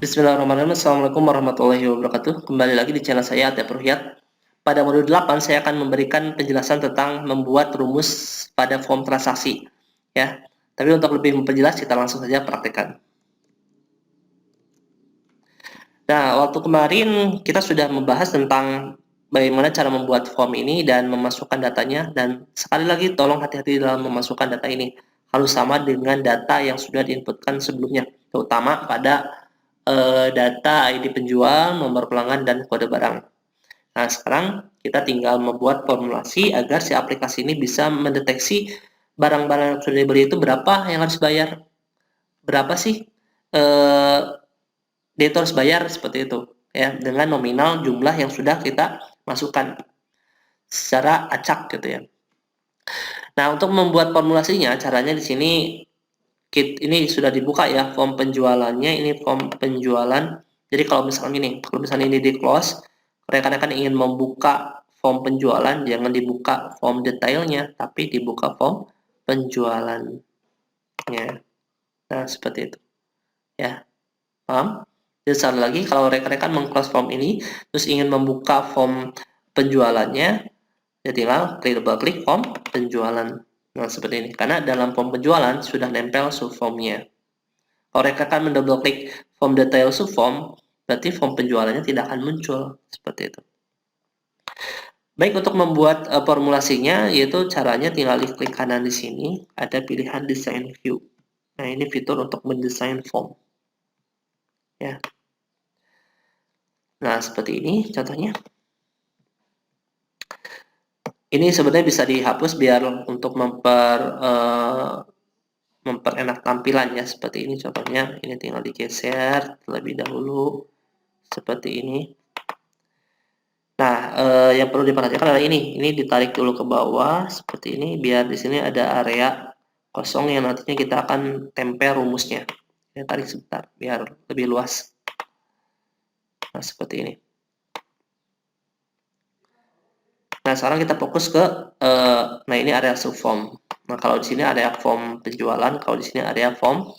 Bismillahirrahmanirrahim. Assalamualaikum warahmatullahi wabarakatuh. Kembali lagi di channel saya, Atep Ruhyat. Pada modul 8, saya akan memberikan penjelasan tentang membuat rumus pada form transaksi. Ya, tapi untuk lebih memperjelas, kita langsung saja praktekkan. Nah, waktu kemarin kita sudah membahas tentang bagaimana cara membuat form ini dan memasukkan datanya. Dan sekali lagi, tolong hati-hati dalam memasukkan data ini. Harus sama dengan data yang sudah diinputkan sebelumnya, terutama pada data ID penjual, nomor pelanggan, dan kode barang. Nah, sekarang kita tinggal membuat formulasi agar si aplikasi ini bisa mendeteksi barang-barang yang sudah dibeli itu berapa yang harus bayar. Berapa sih dia harus bayar, seperti itu. Ya, dengan nominal jumlah yang sudah kita masukkan secara acak gitu ya. Nah, untuk membuat formulasinya, caranya di sini ini sudah dibuka ya form penjualannya, ini form penjualan. Jadi kalau misalnya ini di close, rekan-rekan ingin membuka form penjualan, jangan dibuka form detailnya, tapi dibuka form penjualannya. Nah, seperti itu. Ya, paham? Dan sekali lagi, kalau rekan-rekan meng-close form ini, terus ingin membuka form penjualannya, ya tinggal double klik form penjualan. Nah, seperti ini. Karena dalam form penjualan sudah nempel subformnya. Kalau rekan-rekan mendouble klik form detail subform, berarti form penjualannya tidak akan muncul. Seperti itu. Baik, untuk membuat formulasinya, yaitu caranya tinggal klik kanan di sini, ada pilihan design view. Nah, ini fitur untuk mendesain form. Ya. Nah, seperti ini contohnya. Ini sebenarnya bisa dihapus biar untuk memperenak tampilan ya, seperti ini contohnya. Ini tinggal digeser terlebih dahulu seperti ini. Nah, yang perlu diperhatikan adalah ini ditarik dulu ke bawah seperti ini biar di sini ada area kosong yang nantinya kita akan tempel rumusnya. Saya tarik sebentar biar lebih luas. Nah, seperti ini. Nah, sekarang kita fokus ke nah ini area subform. Nah, kalau di sini area form penjualan, kalau di sini area form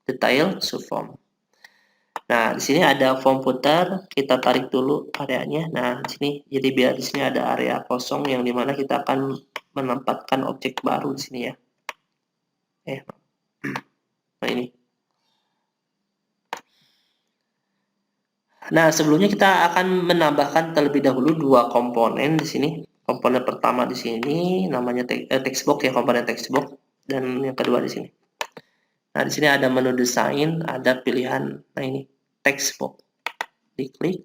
detail subform. Nah, di sini ada form footer, kita tarik dulu areanya. Nah, di sini jadi biar di sini ada area kosong yang dimana kita akan menempatkan objek baru di sini ya. Nah, ini. Nah, sebelumnya kita akan menambahkan terlebih dahulu dua komponen di sini. Komponen pertama di sini namanya text box ya, komponen text box, dan yang kedua di sini. Nah, di sini ada menu desain, ada pilihan, nah ini text box. Diklik,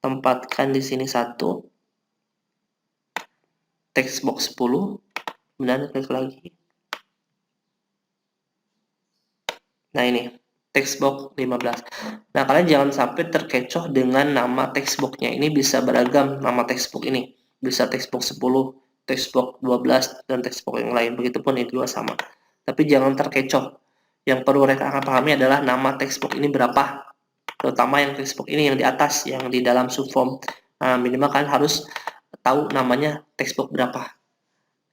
tempatkan di sini satu, text box 10, kemudian klik lagi. Nah, ini text box 15. Nah, kalian jangan sampai terkecoh dengan nama text box-nya. Ini bisa beragam nama text box ini. Bisa text box 10, text box 12, dan text box yang lain. Begitupun ini dua sama. Tapi jangan terkecoh. Yang perlu rekan pahami adalah nama text box ini berapa. Terutama yang text box ini yang di atas, yang di dalam subform. Nah, minimal kalian harus tahu namanya text box berapa.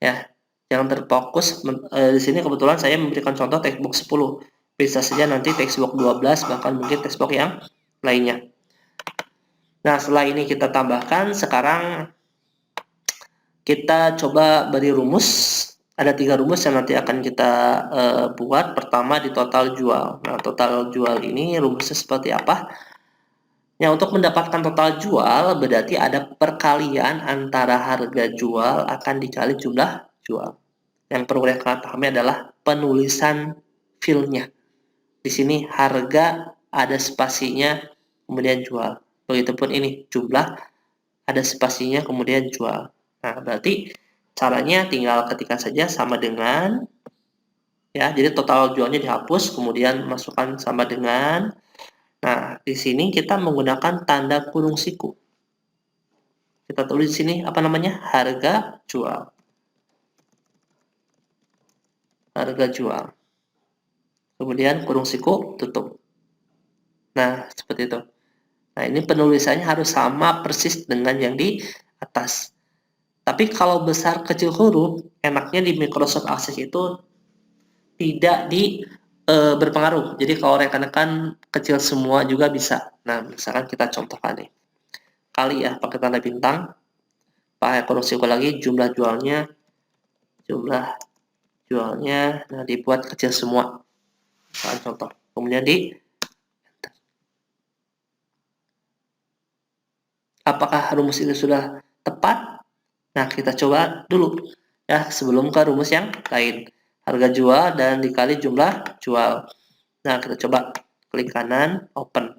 Ya, jangan terfokus. Di sini kebetulan saya memberikan contoh text box 10. Bisa saja nanti textbox 12, bahkan mungkin textbox yang lainnya. Nah, setelah ini kita tambahkan, sekarang kita coba beri rumus. Ada 3 rumus yang nanti akan kita buat. Pertama di total jual. Nah, total jual ini rumusnya seperti apa? Ya, untuk mendapatkan total jual, berarti ada perkalian antara harga jual akan dikali jumlah jual. Yang perlu kalian pahami adalah penulisan field-nya. Di sini harga ada spasinya, kemudian jual. Begitupun ini jumlah ada spasinya, kemudian jual. Nah, berarti caranya tinggal ketikkan saja sama dengan, ya, jadi total jualnya dihapus, kemudian masukkan sama dengan. Nah, di sini kita menggunakan tanda kurung siku. Kita tulis di sini apa namanya? Harga jual. Harga jual. Kemudian kurung siku tutup. Nah, seperti itu. Nah, ini penulisannya harus sama persis dengan yang di atas. Tapi kalau besar kecil huruf, enaknya di Microsoft Access itu tidak berpengaruh. Jadi kalau rekan-rekan kecil semua juga bisa. Nah, misalkan kita contohkan nih. Kali ya, pakai tanda bintang. Pakai kurung siku lagi, jumlah jualnya, nah dibuat kecil semua. Misalkan contoh. Kemudian apakah rumus ini sudah tepat? Nah, kita coba dulu ya sebelum ke rumus yang lain. Harga jual dan dikali jumlah jual. Nah, kita coba klik kanan, open.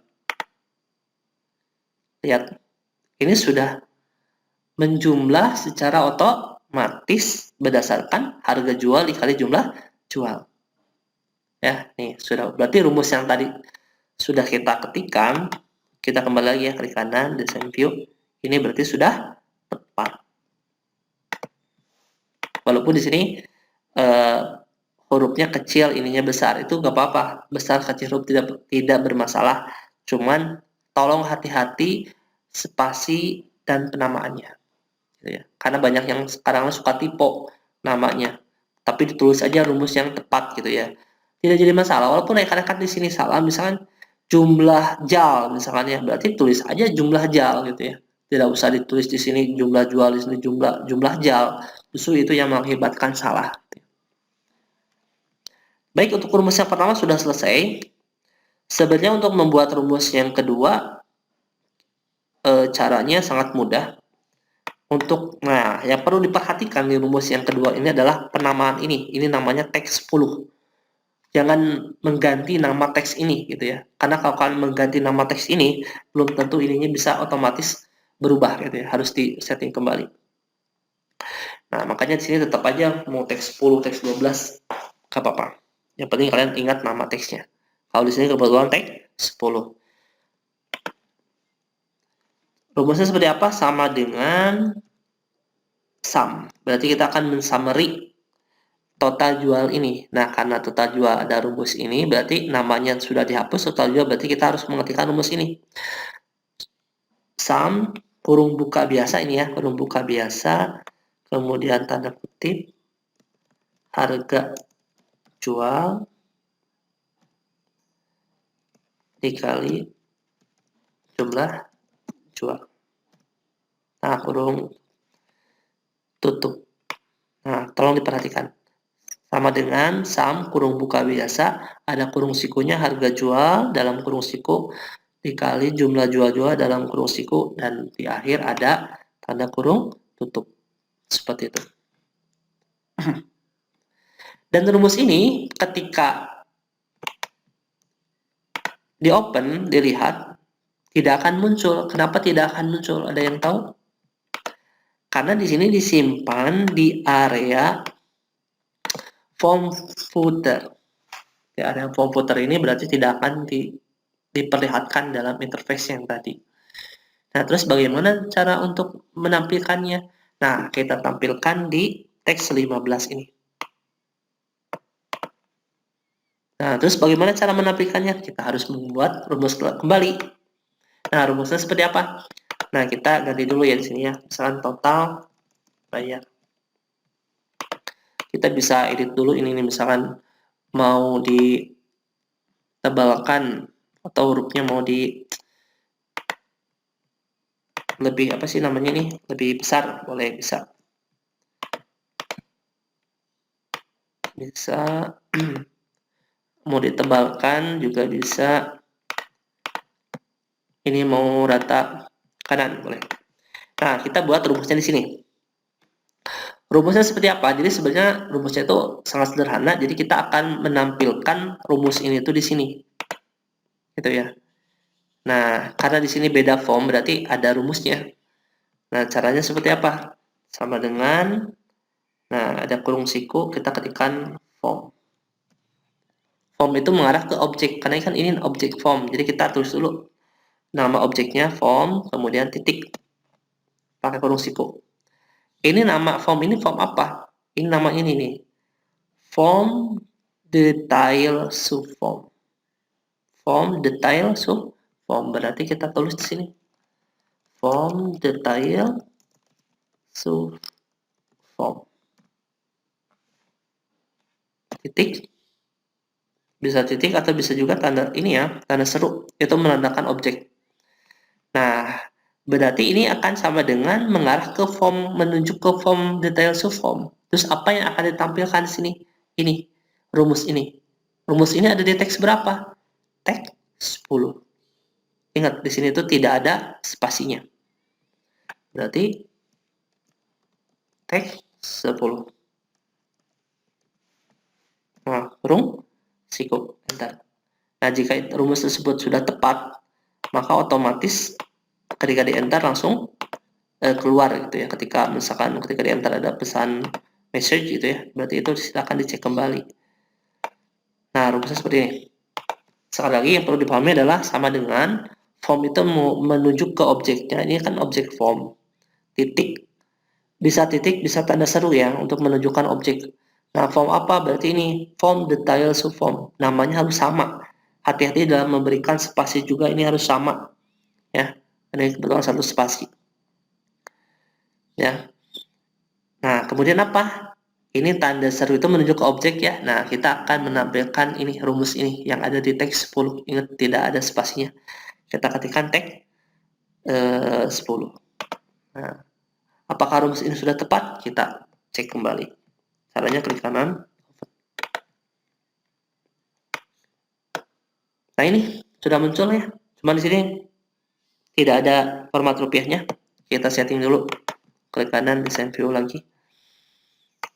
Lihat, ini sudah menjumlah secara otomatis berdasarkan harga jual dikali jumlah jual. Ya, nih sudah. Berarti rumus yang tadi sudah kita ketikkan, kita kembali lagi ya klik kanan, design view. Ini berarti sudah tepat. Walaupun di sini hurufnya kecil, ininya besar, itu nggak apa-apa. Besar kecil huruf tidak bermasalah. Cuman tolong hati-hati spasi dan penamaannya. Gitu ya. Karena banyak yang sekarang suka typo namanya, tapi ditulis aja rumus yang tepat gitu ya. Tidak jadi masalah. Walaupun rekan-rekan di sini salah, misalkan jumlah jal, misalkan ya, berarti tulis aja jumlah jal gitu ya. Tidak usah ditulis di sini jumlah jual, di sini jumlah jal. Justru itu yang mengakibatkan salah. Baik, untuk rumus yang pertama sudah selesai. Sebenarnya untuk membuat rumus yang kedua, caranya sangat mudah. Nah, yang perlu diperhatikan di rumus yang kedua ini adalah penamaan ini. Ini namanya teks 10. Jangan mengganti nama teks ini gitu ya. Karena kalau kalian mengganti nama teks ini, belum tentu ininya bisa otomatis berubah gitu ya. Harus di setting kembali. Nah, makanya di sini tetap aja mau teks 10, teks 12, gak apa-apa. Yang penting kalian ingat nama teksnya. Kalau di sini kebetulan teks 10. Rumusnya seperti apa? Sama dengan sum. Berarti kita akan mensummary total jual ini. Nah, karena total jual ada rumus ini, berarti namanya sudah dihapus, total jual berarti kita harus mengetikkan rumus ini. Sum, kurung buka biasa ini ya, kurung buka biasa, kemudian tanda kutip, harga jual, dikali jumlah jual. Nah, kurung tutup. Nah, tolong diperhatikan. Sama dengan sum kurung buka biasa, ada kurung sikunya harga jual dalam kurung siku dikali jumlah jual-jual dalam kurung siku, dan di akhir ada tanda kurung tutup. Seperti itu. Dan rumus ini ketika di open, dilihat, tidak akan muncul. Kenapa tidak akan muncul? Ada yang tahu? Karena di sini disimpan di area form footer. Di area form footer ini berarti tidak akan diperlihatkan dalam interface yang tadi. Nah, terus bagaimana cara untuk menampilkannya? Nah, kita tampilkan di teks 15 ini. Nah, terus bagaimana cara menampilkannya? Kita harus membuat rumus kembali. Nah, rumusnya seperti apa? Nah, kita ganti dulu ya di sini ya. Misalkan total bayar. Kita bisa edit dulu ini nih, misalkan mau ditebalkan atau hurufnya mau di lebih apa sih namanya nih? Lebih besar, boleh bisa. Bisa mau ditebalkan juga bisa. Ini mau rata kanan boleh. Nah, kita buat rumusnya di sini. Rumusnya seperti apa? Jadi sebenarnya rumusnya itu sangat sederhana. Jadi kita akan menampilkan rumus ini tuh di sini, gitu ya. Nah, karena di sini beda form, berarti ada rumusnya. Nah, caranya seperti apa? Sama dengan, nah ada kurung siku, kita ketikkan form. Form itu mengarah ke objek, karena kan ini objek form. Jadi kita tulis dulu nama objeknya form, kemudian titik, pakai kurung siku. Ini nama form ini form apa? Ini nama ini nih. Form detail subform. Form detail subform. Berarti kita tulis di sini. Form detail subform. Titik. bisa titik atau bisa juga tanda ini ya, tanda seru, itu menandakan objek. Nah, berarti ini akan sama dengan mengarah ke form, menunjuk ke form detail subform. Terus apa yang akan ditampilkan di sini? Ini, rumus ini. Rumus ini ada di teks berapa? Teks 10. Ingat, di sini itu tidak ada spasinya. Berarti teks 10. Nah, kurung, sikup, enter. Nah, jika rumus tersebut sudah tepat, maka otomatis ketika di enter langsung keluar gitu ya. Ketika misalkan ketika di enter ada pesan message gitu ya, berarti itu silakan dicek kembali. Nah, rumusnya seperti ini. Sekali lagi yang perlu dipahami adalah sama dengan form itu menunjuk ke objeknya. Ini kan objek form. Titik, bisa tanda seru ya untuk menunjukkan objek. Nah, form apa? Berarti ini form detail subform. Namanya harus sama. Hati-hati dalam memberikan spasi juga, ini harus sama ya. Ini kebetulan satu spasi ya. Nah, kemudian apa? Ini tanda seru itu menunjuk ke objek ya. Nah, kita akan menampilkan ini rumus ini yang ada di teks 10. Ingat, tidak ada spasinya. Kita ketikkan teks 10. Nah, apakah rumus ini sudah tepat? Kita cek kembali. Caranya klik kanan. Nah, ini sudah muncul ya. Cuma di sini tidak ada format rupiahnya. Kita setting dulu. Klik kanan, desain view lagi.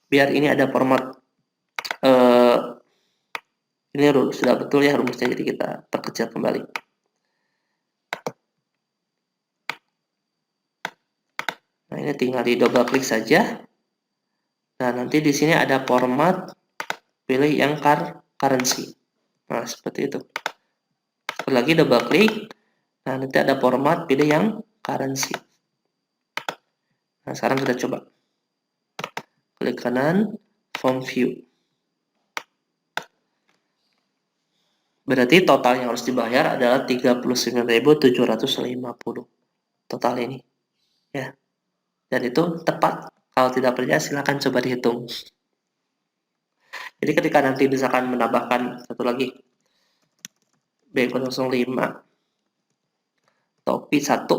Biar ini ada format ini sudah betul ya rumusnya, jadi kita perkecil kembali. Nah, ini tinggal di double klik saja. Nah, nanti di sini ada format, pilih yang currency. Nah, seperti itu. Sekali lagi double klik. Nah, nanti ada format, pilih yang currency. Nah, sekarang kita coba. Klik kanan, form view. Berarti total yang harus dibayar adalah 39.750 total ini. Ya. Dan itu tepat. Kalau tidak percaya silahkan coba dihitung. Jadi ketika nanti misalkan menambahkan satu lagi B05 topi 1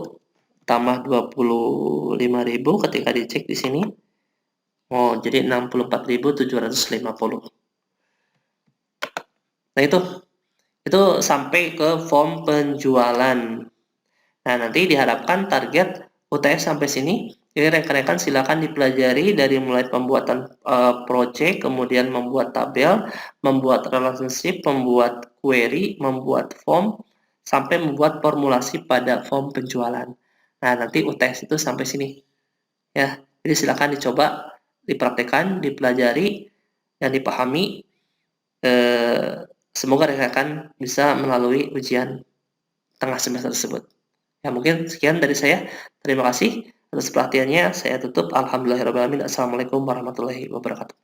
tambah 25.000, ketika dicek di sini jadi 64.750. Nah, itu sampai ke form penjualan. Nah, nanti diharapkan target UTS sampai sini. Jadi rekan-rekan silakan dipelajari dari mulai pembuatan project, kemudian membuat tabel, membuat relationship, membuat query, membuat form, sampai membuat formulasi pada form penjualan. Nah, nanti UTS itu sampai sini. Ya, jadi silakan dicoba, dipraktekkan, dipelajari, dan dipahami. Semoga rekan-rekan bisa melalui ujian tengah semester tersebut. Ya, mungkin sekian dari saya. Terima kasih atas perhatiannya. Saya tutup. Alhamdulillahirrahmanirrahim. Assalamualaikum warahmatullahi wabarakatuh.